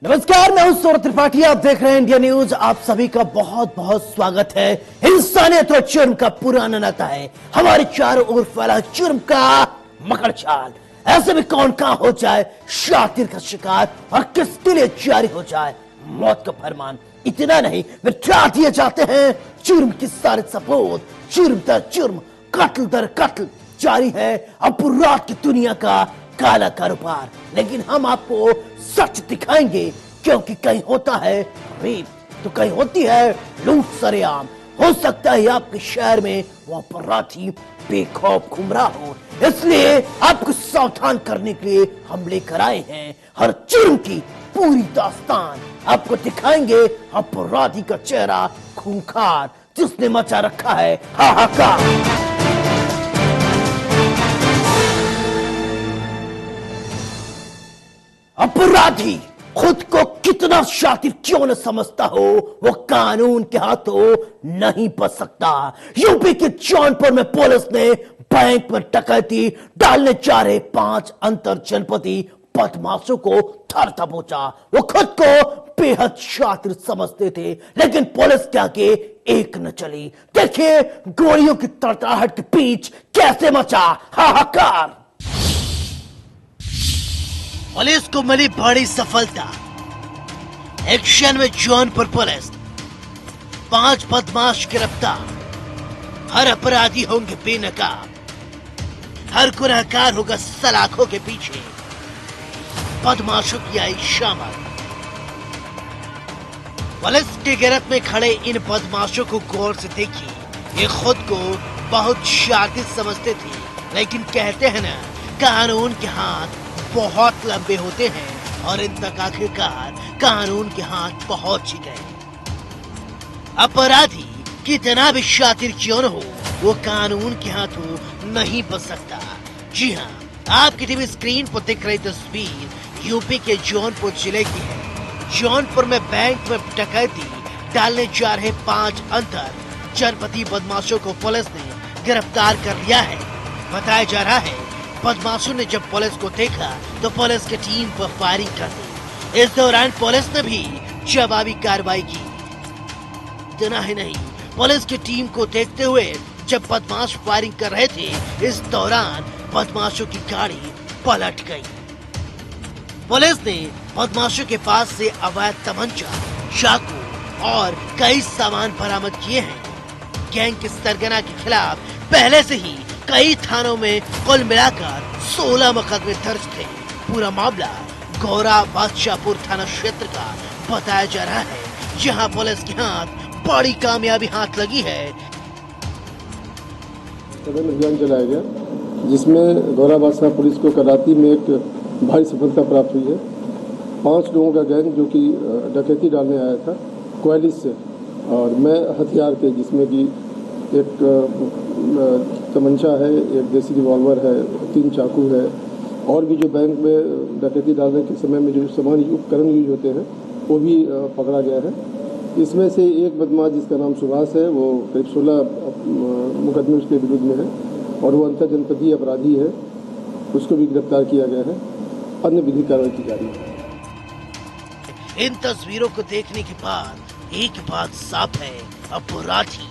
नमस्कार, मैं हूं सौरभ त्रिपाठी। आप देख रहे हैं इंडिया न्यूज। आप सभी का बहुत बहुत स्वागत है। इंसानियत और जुर्म का पुराना नाता है, हमारे चारों ओर फैला जुर्म का मकड़जाल। ऐसे में कौन कहां हो जाए शातिर का शिकार और किसके लिए जारी हो जाए मौत का फरमान। इतना नहीं, मिटा दिए जाते हैं जुर्म की सारे सबूत। जुर्म दर जुर्म, कत्ल दर कत्ल जारी है अपराध की दुनिया का काला कारोबार। लेकिन हम आपको सच दिखाएंगे, क्योंकि कहीं होता है रेप तो कहीं होती है लूट सरेआम। हो सकता है आपके शहर में वो अपराधी बेखौफ घूम रहा हो, इसलिए आपको सावधान करने के लिए हम लेकर आए हैं हर जुर्म की पूरी दास्तान। आपको दिखाएंगे अपराधी का चेहरा खूंखार, जिसने मचा रखा है हाहाकार। अपराधी खुद को कितना शातिर क्यों न समझता हो, वो कानून के हाथों नहीं बच सकता। यूपी के जौनपुर में पुलिस ने बैंक में डकैती डालने जा रहे 5 अंतर जनपदी बदमाशों को थर दबोचा। वो खुद को बेहद शातिर समझते थे, लेकिन पुलिस के आगे एक न चली। देखिए गोलियों की तड़तड़ाहट के बीच कैसे मचा हाहाकार। पुलिस को मिली बड़ी सफलता। एक्शन में जौनपुर पुलिस, 5 बदमाश गिरफ्तार। हर अपराधी होंगे बेनकाब, हर गुनहगार होगा सलाखों के पीछे। बदमाशों की आई शामत। पुलिस के गिरफ्त में खड़े इन बदमाशों को गौर से देखिए। ये खुद को बहुत शातिर समझते थे, लेकिन कहते हैं ना, कानून के हाथ बहुत लंबे होते हैं और इन तक आखिरकार कानून के हाथ पहुंच ही गए। अपराधी कितना भी शातिर क्यों न हो, वो कानून के हाथों नहीं बच सकता। जी हाँ, आपकी टीवी स्क्रीन पर दिख रही तस्वीर यूपी के जौनपुर जिले की है। जौनपुर में बैंक में डकैती डालने जा रहे 5 अंतर जनपदी बदमाशों को पुलिस ने गिरफ्तार कर लिया है। बताया जा रहा है बदमाशों ने जब पुलिस को देखा तो पुलिस की टीम पर फायरिंग कर दी। इस दौरान पुलिस ने भी जवाबी कार्रवाई की। इतना ही नहीं, पुलिस की टीम को देखते हुए जब बदमाश फायरिंग कर रहे थे, इस दौरान बदमाशों की गाड़ी पलट गई। पुलिस ने बदमाशों के पास से अवैध तमंचा, चाकू और कई सामान बरामद किए हैं। गैंग के सरगना के खिलाफ पहले से ही कई थानों में कुल मिलाकर 16 मुकदमे दर्ज थे। पूरा मामला गौरा बादशाहपुर थाना क्षेत्र का बताया जा रहा है, जहां पुलिस के हाथ बड़ी कामयाबी हाथ लगी है। सदन अभियान चलाया गया, जिसमें गौरा बादशाह पुलिस को कराती में एक भारी सफलता प्राप्त हुई है। 5 लोगों का गैंग जो कि डकैती डालने आया था क्वालिस से, और मैं हथियार के, जिसमें कि एक तमंचा है, एक देसी रिवॉल्वर है, 3 चाकू है, और भी जो बैंक में डकैती डालने के समय में जो सामान उपकरण यूज होते हैं वो भी पकड़ा गया है। इसमें से एक बदमाश जिसका नाम सुभाष है, वो करीब 16 मुकदमे उसके विरुद्ध में है और वो अंतर जनपदीय अपराधी है, उसको भी गिरफ्तार किया गया है। अन्य विधिक कार्रवाई की जा रही है। इन तस्वीरों को देखने के बाद एक बात साफ है, अपराधी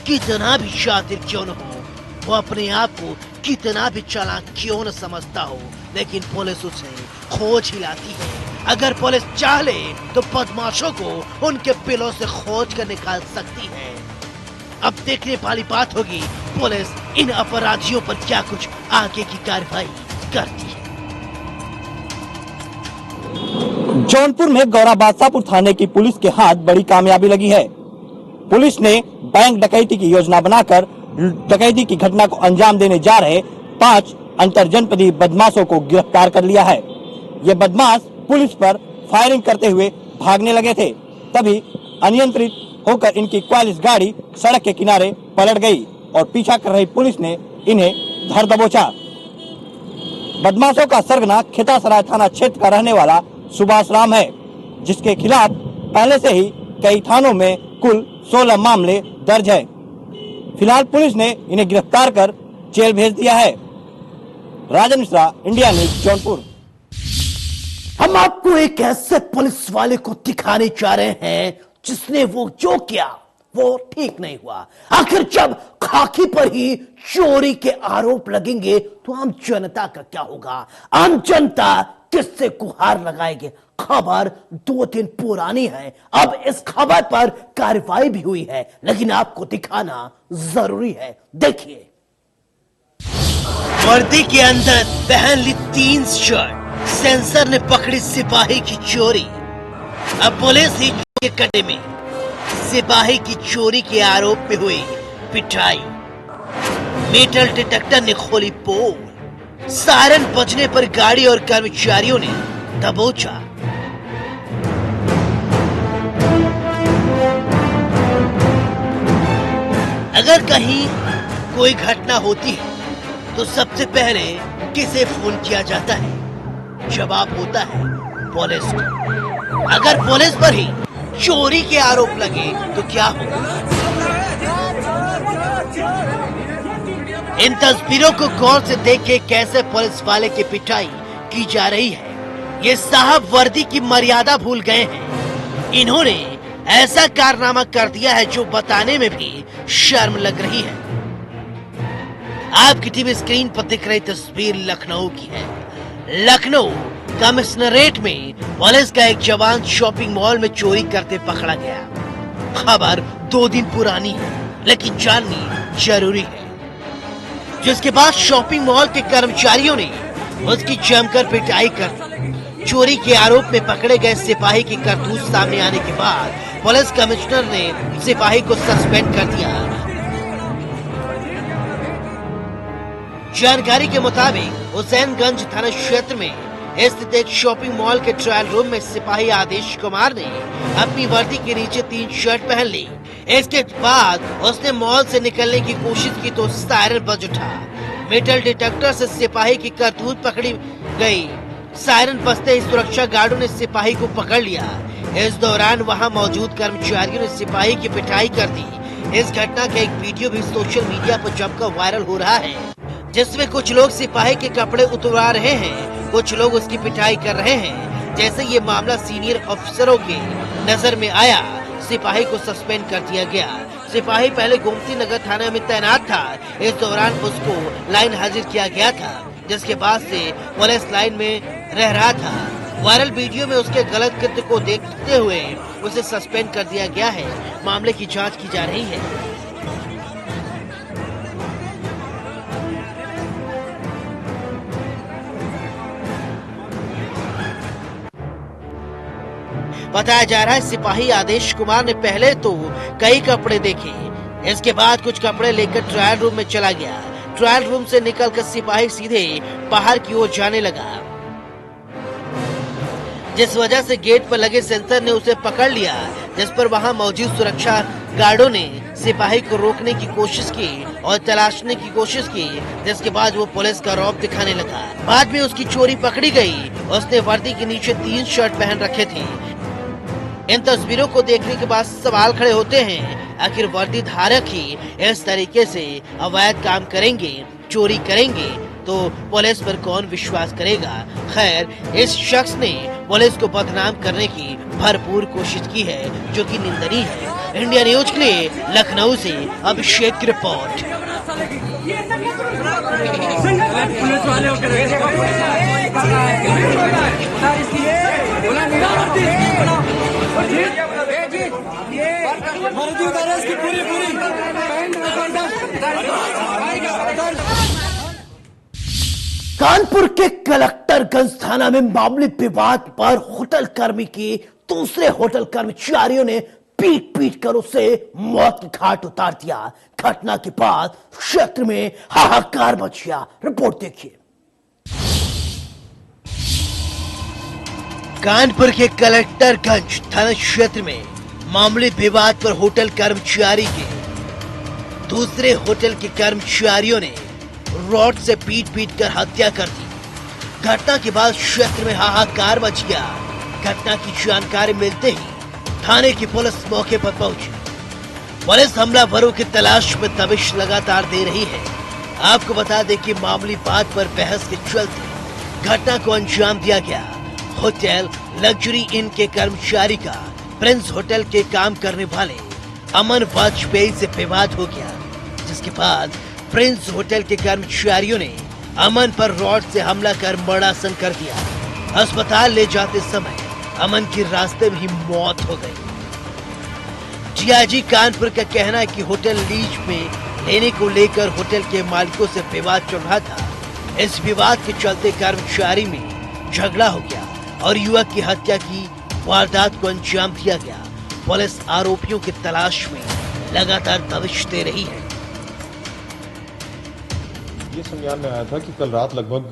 कितना भी शातिर क्यों न हो, वो अपने आप को कितना भी चालाक क्यों न समझता हो, लेकिन पुलिस उसे खोज ही लाती है। अगर पुलिस चाहे तो बदमाशों को उनके पिलों से खोज कर निकाल सकती है। अब देखने वाली बात होगी पुलिस इन अपराधियों पर क्या कुछ आगे की कार्रवाई करती है। जौनपुर में गौरा बादशाहपुर थाने की पुलिस के हाथ बड़ी कामयाबी लगी है। पुलिस ने बैंक डकैती की योजना बनाकर डकैती की घटना को अंजाम देने जा रहे 5 अंतरजनपदी बदमाशों को गिरफ्तार कर लिया है। ये बदमाश पुलिस पर फायरिंग करते हुए भागने लगे थे, तभी अनियंत्रित होकर इनकी क्वालिस गाड़ी सड़क के किनारे पलट गई और पीछा कर रही पुलिस ने इन्हें धर दबोचा। बदमाशों का सरगना खितासराय थाना क्षेत्र का रहने वाला सुभाष राम है, जिसके खिलाफ पहले से ही कई थानों में कुल 16 मामले दर्ज है। फिलहाल पुलिस ने इन्हें गिरफ्तार कर जेल भेज दिया है। Rajan Mishra, India news, Jaunpur. हम आपको एक ऐसे पुलिस वाले को दिखाने जा रहे हैं जिसने वो जो किया वो ठीक नहीं हुआ। आखिर जब खाकी पर ही चोरी के आरोप लगेंगे तो आम जनता का क्या होगा? आम जनता किससे गुहार लगाएगी? खबर 2 दिन पुरानी है, अब इस खबर पर कार्रवाई भी हुई है, लेकिन आपको दिखाना जरूरी है। देखिए, वर्दी के अंदर पहन ली 3 शर्ट, सेंसर ने पकड़ी सिपाही की चोरी। अब पुलिस ही के कटे में सिपाही की चोरी के आरोप में हुई पिटाई। मेटल डिटेक्टर ने खोली पोल, सायरन बजने पर गाड़ी और कर्मचारियों ने दबोचा। अगर कहीं कोई घटना होती है तो सबसे पहले किसे फोन किया जाता है? जवाब होता है पुलिस को। अगर पुलिस पर ही चोरी के आरोप लगे तो क्या होगा? इन तस्वीरों को गौर से देखें कैसे पुलिस वाले की पिटाई की जा रही है। ये साहब वर्दी की मर्यादा भूल गए हैं। इन्होंने ऐसा कारनामा कर दिया है जो बताने में भी शर्म लग रही है। आपकी टीवी स्क्रीन पर दिख रही तस्वीर लखनऊ की है। लखनऊ कमिश्नरेट में पुलिस का एक जवान शॉपिंग मॉल में चोरी करते पकड़ा गया। खबर 2 दिन पुरानी है, लेकिन जाननी जरूरी है। जिसके बाद शॉपिंग मॉल के कर्मचारियों ने उसकी जमकर पिटाई कर दी। चोरी के आरोप में पकड़े गए सिपाही की करतूत सामने आने के बाद पुलिस कमिश्नर ने सिपाही को सस्पेंड कर दिया। जानकारी के मुताबिक हुसैनगंज थाना क्षेत्र में स्थित एक शॉपिंग मॉल के ट्रायल रूम में सिपाही आदेश कुमार ने अपनी वर्दी के नीचे 3 शर्ट पहन ली। इसके बाद उसने मॉल से निकलने की कोशिश की तो सायरन बज उठा। मेटल डिटेक्टर से सिपाही की करतूत पकड़ी गई। सायरन बजते ही सुरक्षा गार्डों ने सिपाही को पकड़ लिया। इस दौरान वहां मौजूद कर्मचारियों ने सिपाही की पिटाई कर दी। इस घटना का एक वीडियो भी सोशल मीडिया पर जमकर वायरल हो रहा है, जिसमें कुछ लोग सिपाही के कपड़े उतरवा रहे हैं, कुछ लोग उसकी पिटाई कर रहे हैं। जैसे ये मामला सीनियर अफसरों के नजर में आया, सिपाही को सस्पेंड कर दिया गया। सिपाही पहले गोमती नगर थाना में तैनात था। इस दौरान उसको लाइन हाजिर किया गया था, जिसके बाद से पुलिस लाइन में रह रहा था। वायरल वीडियो में उसके गलत कृत्य को देखते हुए उसे सस्पेंड कर दिया गया है। मामले की जांच की जा रही है। बताया जा रहा है सिपाही आदेश कुमार ने पहले तो कई कपड़े देखे, इसके बाद कुछ कपड़े लेकर ट्रायल रूम में चला गया। ट्रायल रूम से निकलकर सिपाही सीधे बाहर की ओर जाने लगा, जिस वजह से गेट पर लगे सेंसर ने उसे पकड़ लिया, जिस पर वहां मौजूद सुरक्षा गार्डों ने सिपाही को रोकने की कोशिश की और तलाशने की कोशिश की, जिसके बाद वो पुलिस का रौब दिखाने लगा। बाद में उसकी चोरी पकड़ी गई। उसने वर्दी के नीचे 3 शर्ट पहन रखे थे। इन तस्वीरों को देखने के बाद सवाल खड़े होते हैं, आखिर वर्दी धारक ही इस तरीके से अवैध काम करेंगे, चोरी करेंगे तो पुलिस पर कौन विश्वास करेगा? खैर, इस शख्स ने पुलिस को बदनाम करने की भरपूर कोशिश की है, जो कि निंदनीय है। इंडिया न्यूज के लिए लखनऊ से अभिषेक की रिपोर्ट। कानपुर के कलेक्टरगंज थाना में मामूली विवाद पर होटल कर्मी की दूसरे होटल कर्मचारियों ने पीट पीट कर उसे मौत की घाट उतार दिया। घटना के बाद क्षेत्र में हाहाकार मच गया। रिपोर्ट देखिए। कानपुर के कलेक्टरगंज थाना क्षेत्र में मामूली विवाद पर होटल कर्मचारी के दूसरे होटल के कर्मचारियों ने रॉड से पीट पीट कर हत्या कर दी। घटना के बाद क्षेत्र में हाहाकार मच गया। घटना की जानकारी मिलते ही थाने की पुलिस मौके पर पहुंची। पुलिस हमलावरों की तलाश में दबिश लगातार दे रही है। आपको बता दें कि मामूली बात पर बहस के चलते घटना को अंजाम दिया गया। होटल लग्जरी इन के कर्मचारी का प्रिंस होटल के काम करने वाले अमन वाजपेयी से विवाद हो गया, जिसके बाद प्रिंस होटल के कर्मचारियों ने अमन पर रॉड से हमला कर मर्डरासन कर दिया। अस्पताल ले जाते समय अमन की रास्ते में ही मौत हो गई। डीआईजी कानपुर का कहना है कि होटल लीज पे लेने को लेकर होटल के मालिकों से विवाद चल रहा था। इस विवाद के चलते कर्मचारी में झगड़ा हो गया और युवक की हत्या की वारदात को अंजाम दिया गया। पुलिस आरोपियों की तलाश में लगातार दबिश दे रही है। ये संज्ञान में आया था कि कल रात लगभग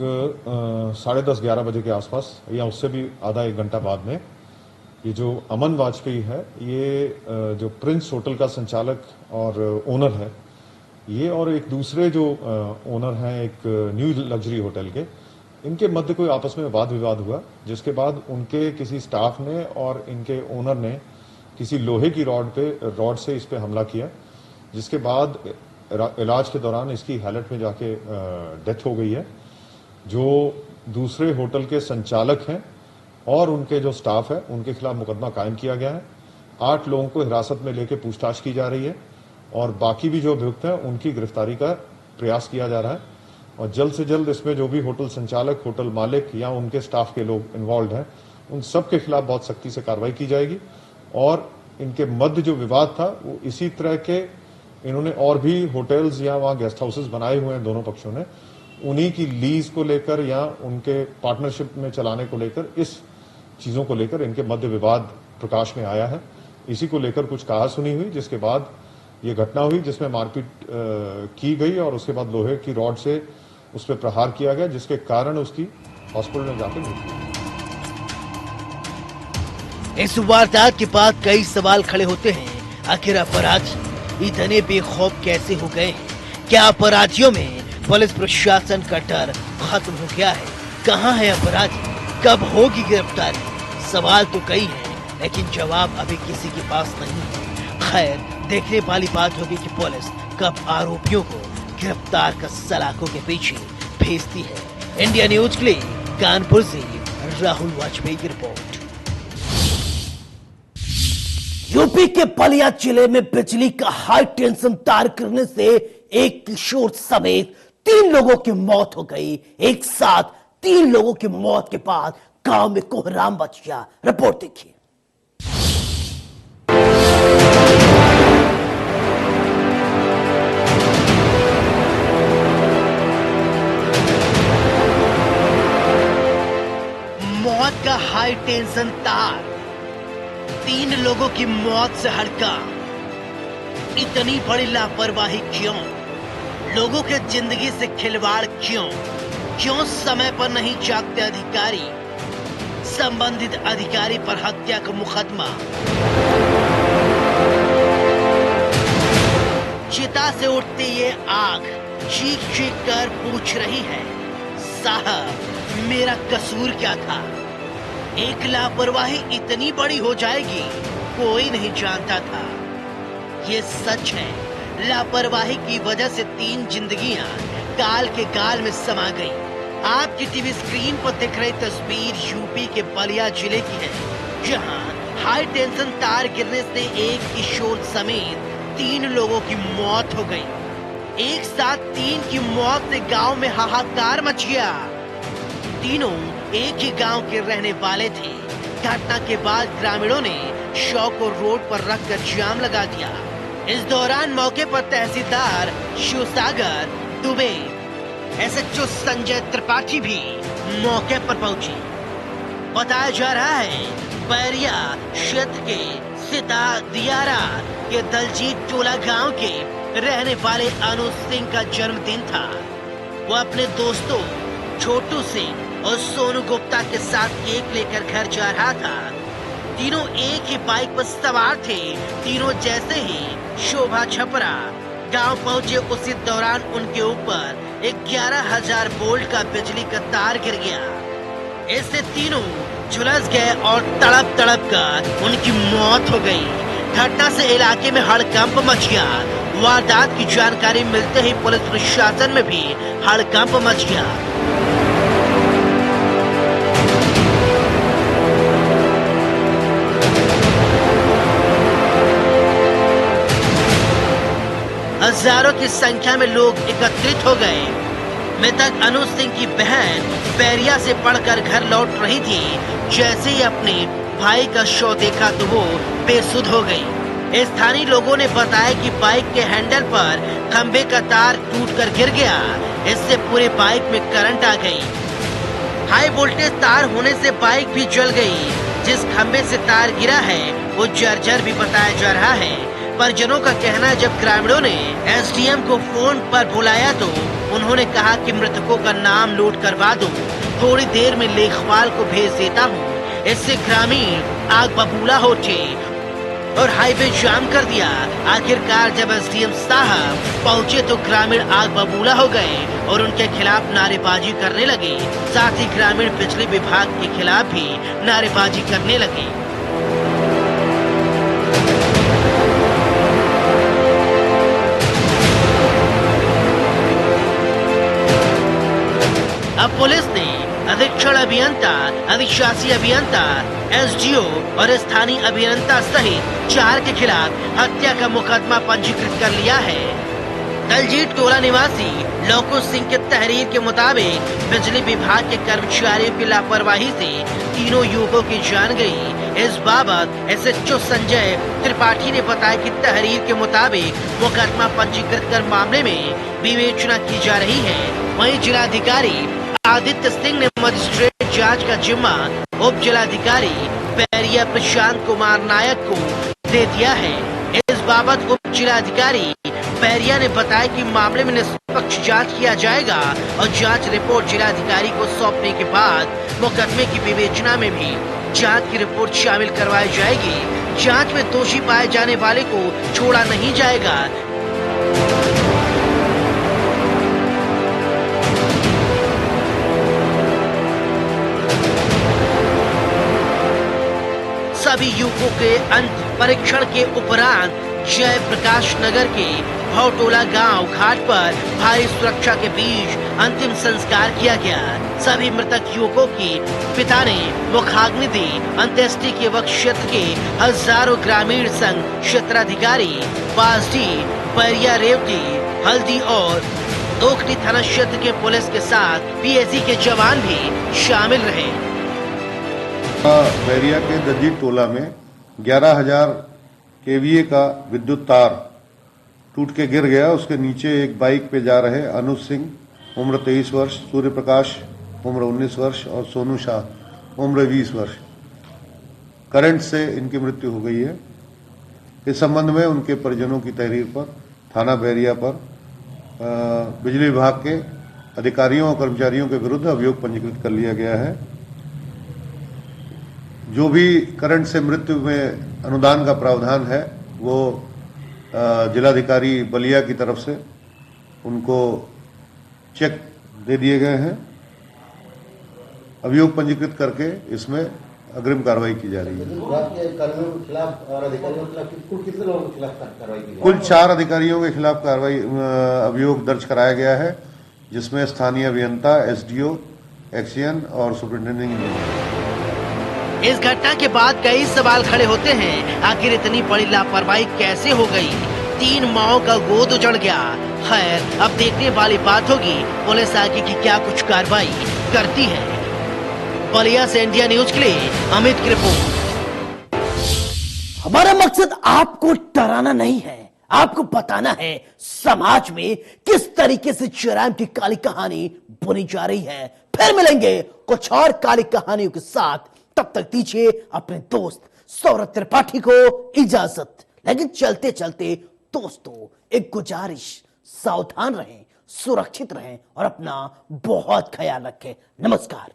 10:30-11 बजे के आसपास या उससे भी आधा एक घंटा बाद में ये जो अमन वाजपेयी है, ये जो प्रिंस होटल का संचालक और ओनर है, ये और एक दूसरे जो ओनर हैं एक न्यू लग्जरी होटल के, इनके मध्य कोई आपस में वाद विवाद हुआ, जिसके बाद उनके किसी स्टाफ ने और इनके ओनर ने किसी लोहे की रॉड से इस पे हमला किया, जिसके बाद इलाज के दौरान इसकी हालत में जाके डेथ हो गई है। जो दूसरे होटल के संचालक हैं और उनके जो स्टाफ है, उनके खिलाफ मुकदमा कायम किया गया है। 8 लोगों को हिरासत में लेकर पूछताछ की जा रही है और बाकी भी जो अभियुक्त हैं उनकी गिरफ्तारी का प्रयास किया जा रहा है और जल्द से जल्द इसमें जो भी होटल संचालक, होटल मालिक या उनके स्टाफ के लोग इन्वॉल्व हैं, उन सब के खिलाफ बहुत सख्ती से कार्रवाई की जाएगी। और इनके मध्य जो विवाद था वो इसी तरह के, इन्होंने और भी होटल्स या वहाँ गेस्ट हाउसेस बनाए हुए हैं दोनों पक्षों ने, उन्हीं की लीज को लेकर या उनके पार्टनरशिप में चलाने को लेकर, इस चीजों को लेकर इनके मध्य विवाद प्रकाश में आया है। इसी को लेकर कुछ कहा सुनी हुई, जिसके बाद ये घटना हुई जिसमें मारपीट की गई और उसके बाद लोहे की रॉड से उस पर प्रहार किया गया, जिसके कारण उसकी हॉस्पिटल में जाकर मृत्यु हुई। इस वारदात के बाद कई सवाल खड़े होते हैं। आखिर अपराधी इतने बेखौफ कैसे हो गए हैं? क्या अपराधियों में पुलिस प्रशासन का डर खत्म हो गया है? कहां है अपराधी? कब होगी गिरफ्तारी? सवाल तो कई हैं, लेकिन जवाब अभी किसी के पास नहीं है। खैर, देखने वाली बात होगी कि पुलिस कब आरोपियों को गिरफ्तार कर सलाखों के पीछे भेजती है। इंडिया न्यूज के लिए कानपुर से राहुल वाजपेयी की रिपोर्ट। यूपी के बलिया जिले में बिजली का हाई टेंशन तार गिरने से एक किशोर समेत 3 लोगों की मौत हो गई। एक साथ 3 लोगों की मौत के बाद गांव में कोहराम मच गया। रिपोर्ट देखिए। मौत का हाई टेंशन तार, 3 लोगों की मौत से हड़का। इतनी बड़ी लापरवाही क्यों? लोगों के जिंदगी से खिलवाड़ क्यों? क्यों समय पर नहीं जागते अधिकारी? संबंधित अधिकारी पर हत्या का मुकदमा। चिता से उठती ये आग चीख चीख कर पूछ रही है, साहब मेरा कसूर क्या था? एक लापरवाही इतनी बड़ी हो जाएगी कोई नहीं जानता था। ये सच है, लापरवाही की वजह से 3 जिंदगियां काल के गाल में समा गई। आपकी टीवी स्क्रीन पर दिख रही तस्वीर यूपी के बलिया जिले की है, जहां हाई टेंशन तार गिरने से एक किशोर समेत 3 लोगों की मौत हो गई। एक साथ 3 की मौत से गांव में हाहाकार मच गया। तीनों एक ही गांव के रहने वाले थे। घटना के बाद ग्रामीणों ने शव को रोड पर रखकर जाम लगा दिया। इस दौरान मौके पर तहसीलदार शिवसागर दुबे, एसएचओ संजय त्रिपाठी भी मौके पर पहुंचे। बताया जा रहा है बैरिया क्षेत्र के सीता दियारा के दलजीत टोला गांव के रहने वाले अनुज सिंह का जन्मदिन था। वो अपने दोस्तों छोटू सिंह और सोनू गुप्ता के साथ केक लेकर घर जा रहा था। तीनों एक ही बाइक पर सवार थे। तीनों जैसे ही शोभा छपरा गांव पहुंचे, उसी दौरान उनके ऊपर 11,000 वोल्ट का बिजली का तार गिर गया। इससे तीनों झुलस गए और तड़प तड़प कर उनकी मौत हो गई। घटना से इलाके में हड़कंप मच गया। वारदात की जानकारी मिलते ही पुलिस प्रशासन में भी हड़कंप मच गया। हजारों की संख्या में लोग एकत्रित हो गए। मृतक अनुज सिंह की बहन बैरिया से पढ़कर घर लौट रही थी। जैसे ही अपने भाई का शव देखा तो वो बेसुध हो गई। स्थानीय लोगों ने बताया कि बाइक के हैंडल पर खंबे का तार टूटकर गिर गया। इससे पूरे बाइक में करंट आ गई। हाई वोल्टेज तार होने से बाइक भी जल गई। जिस खंबे से तार गिरा है वो जर्जर भी बताया जा रहा है। परिजनों का कहना है जब ग्रामीणों ने एसडीएम को फोन पर बुलाया तो उन्होंने कहा कि मृतकों का नाम नोट करवा दो, थोड़ी देर में लेखपाल को भेज देता हूँ। इससे ग्रामीण आग बबूला हो उठे और हाईवे जाम कर दिया। आखिरकार जब एसडीएम साहब पहुँचे तो ग्रामीण आग बबूला हो गए और उनके खिलाफ नारेबाजी करने लगे। साथ ही ग्रामीण बिजली विभाग के खिलाफ भी नारेबाजी करने लगे। अब पुलिस ने अधीक्षण अभियंता, अधिशासी अभियंता, एसडीओ और स्थानीय अभियंता सहित 4 के खिलाफ हत्या का मुकदमा पंजीकृत कर लिया है। दलजीत टोला निवासी लोकू सिंह के तहरीर के मुताबिक बिजली विभाग के कर्मचारियों की लापरवाही से तीनों युवकों की जान गई। इस बाबत एसएचओ संजय त्रिपाठी ने बताया कि तहरीर के मुताबिक मुकदमा पंजीकृत कर मामले में विवेचना की जा रही है। वहीं जिलाधिकारी आदित्य सिंह ने मजिस्ट्रेट जांच का जिम्मा उप जिलाधिकारी बैरिया प्रशांत कुमार नायक को दे दिया है। इस बाबत उप जिलाधिकारी बैरिया ने बताया कि मामले में निष्पक्ष जांच किया जाएगा और जांच रिपोर्ट जिलाधिकारी को सौंपने के बाद मुकदमे की विवेचना में भी जांच की रिपोर्ट शामिल करवाई जाएगी। जांच में दोषी पाए जाने वाले को छोड़ा नहीं जाएगा। सभी युवकों के अंत परीक्षण के उपरांत जय प्रकाश नगर के भौटोला गांव घाट पर भारी सुरक्षा के बीच अंतिम संस्कार किया गया। सभी मृतक युवकों के पिता ने मुखाग्नि दी। अंत्येष्टि के वक्त क्षेत्र के हजारों ग्रामीण संघ क्षेत्राधिकारी, बासडी, बैरिया रेवती, हल्दी और दोखनी थाना क्षेत्र के पुलिस के साथ पीएसी के जवान भी शामिल रहे। बैरिया के दलजीत टोला में 11,000 केवीए का विद्युत तार टूट के गिर गया। उसके नीचे एक बाइक पे जा रहे अनुज सिंह उम्र 23 वर्ष, सूर्य प्रकाश उम्र 19 वर्ष और सोनू शाह उम्र 20 वर्ष, करंट से इनकी मृत्यु हो गई है। इस संबंध में उनके परिजनों की तहरीर पर थाना बैरिया पर बिजली विभाग के अधिकारियों और कर्मचारियों के विरुद्ध अभियोग पंजीकृत कर लिया गया है। जो भी करंट से मृत्यु में अनुदान का प्रावधान है वो जिलाधिकारी बलिया की तरफ से उनको चेक दे दिए गए हैं। अभियोग पंजीकृत करके इसमें अग्रिम कार्रवाई की जा रही है। कुल 4 अधिकारियों के खिलाफ कार्रवाई अभियोग दर्ज कराया गया है, जिसमें स्थानीय अभियंता, एसडीओ, एक्सीएन और सुपरिटेंडेंट इंजीनियर। इस घटना के बाद कई सवाल खड़े होते हैं। आखिर इतनी बड़ी लापरवाही कैसे हो गई? 3 माओं का गोद उजड़ गया। खैर, अब देखने वाली बात होगी पुलिस आगे की क्या कुछ कार्रवाई करती है। बलिया से इंडिया न्यूज के लिए अमित की रिपोर्ट। हमारा मकसद आपको डराना नहीं है, आपको बताना है समाज में किस तरीके से जराइम की काली कहानी बुनी जा रही है। फिर मिलेंगे कुछ और काली कहानियों के साथ। तब तक दीजिए अपने दोस्त सौरभ त्रिपाठी को इजाजत। लेकिन चलते चलते दोस्तों एक गुजारिश, सावधान रहें, सुरक्षित रहें और अपना बहुत ख्याल रखें। नमस्कार।